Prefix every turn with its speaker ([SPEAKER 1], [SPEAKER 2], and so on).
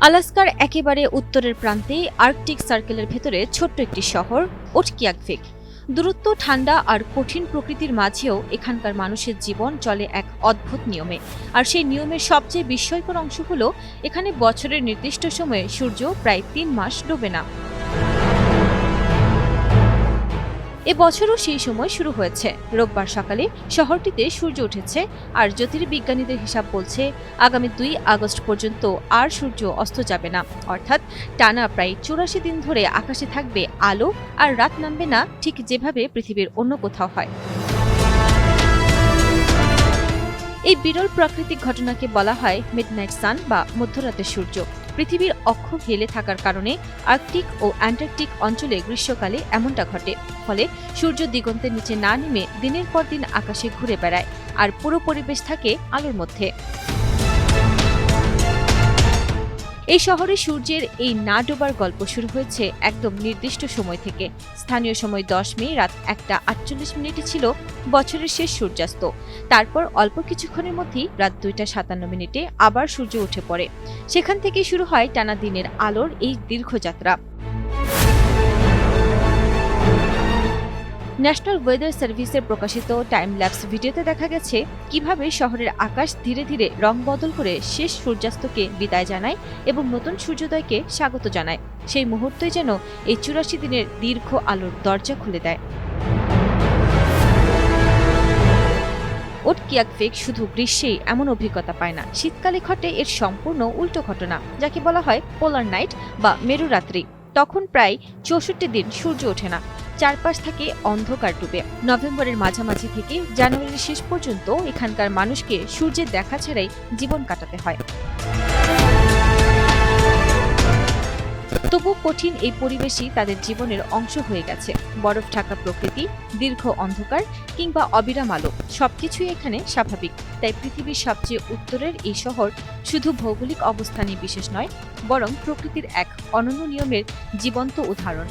[SPEAKER 1] আলাস্কার একেবারে উত্তরের প্রান্তে আর্কটিক সার্কেলের ভেতরে ছোট্ট একটি শহর ওটকিয়াকভিক। দূরত্ব, ঠান্ডা আর কঠিন প্রকৃতির মাঝেও এখানকার মানুষের জীবন চলে এক অদ্ভুত নিয়মে। আর সেই নিয়মের সবচেয়ে বিস্ময়কর অংশ হলো এখানে বছরের নির্দিষ্ট সময়ে সূর্য প্রায় ৩ মাস ডোবে না। এবছরও সেই সময় শুরু হয়েছে। রোববার সকালে শহরটিতে সূর্য উঠেছে, আর জ্যোতির্বিজ্ঞানীদের হিসাব বলছে আগামী ২ আগস্ট পর্যন্ত আর সূর্য অস্ত যাবে না। অর্থাৎ টানা প্রায় ৮৪ দিন ধরে আকাশে থাকবে আলো, আর রাত নামবে না, ঠিক যেভাবে পৃথিবীর অন্য কোথাও হয়। এই বিরল প্রাকৃতিক ঘটনাকে বলা হয় মিডনাইট সান বা মধ্যরাতের সূর্য। পৃথিবীর অক্ষ হেলে থাকার কারণে আর্কটিক ও অ্যান্টার্কটিক অঞ্চলে গ্রীষ্মকালে এমনটা ঘটে। ফলে সূর্য দিগন্তের নিচে না নেমে দিনের পর দিন আকাশে ঘুরে বেড়ায়, আর পুরো পরিবেশ থাকে আলোর মধ্যে। এই শহরে সূর্যের এই না ডোবার গল্প শুরু হয়েছে একদম নির্দিষ্ট সময় থেকে। স্থানীয় সময় ১০ মে রাত ১টা ৪৮ ছিল বছরের শেষ সূর্যাস্ত। তারপর অল্প কিছুক্ষণের মধ্যেই রাত ২টা ৫৭ আবার সূর্য উঠে পড়ে। সেখান থেকে শুরু হয় টানা দিনের আলোর এই দীর্ঘ যাত্রা। ন্যাশনাল ওয়েদার সার্ভিসের প্রকাশিত টাইম ল্যাপস ভিডিওতে দেখা গেছে কিভাবে শহরের আকাশ ধীরে ধীরে রং বদল করে শেষ সূর্যাস্তকে বিদায় জানায় এবং নতুন সূর্যোদয়কে স্বাগত জানায়। সেই মুহূর্তই যেন এই ৮৪ দিনের দীর্ঘ আলোর দরজা খুলে দেয়। ওটকিয়াকভিক শুধু গ্রীষ্মেই এমন অভিজ্ঞতা পায় না, শীতকালে ঘটে এর সম্পূর্ণ উল্টো ঘটনা, যাকে বলা হয় পোলার নাইট বা মেরুরাত্রি। তখন প্রায় ৬৪ দিন সূর্য ওঠে না, চারপাশ থাকে অন্ধকার ডুবে। নভেম্বরের মাঝামাঝি থেকে জানুয়ারির শেষ পর্যন্ত এখানকার মানুষকে সূর্যের দেখা ছাড়াই জীবন কাটাতে হয়। তবু কঠিন এই পরিবেশই তাদের জীবনের অংশ হয়ে গেছে। বরফ ঢাকা প্রকৃতি, দীর্ঘ অন্ধকার কিংবা অবিরাম আলো, সবকিছুই এখানে স্বাভাবিক। তাই পৃথিবীর সবচেয়ে উত্তরের এই শহর শুধু ভৌগোলিক অবস্থানই বিশেষ নয়, বরং প্রকৃতির এক অনন্য নিয়মের জীবন্ত উদাহরণ।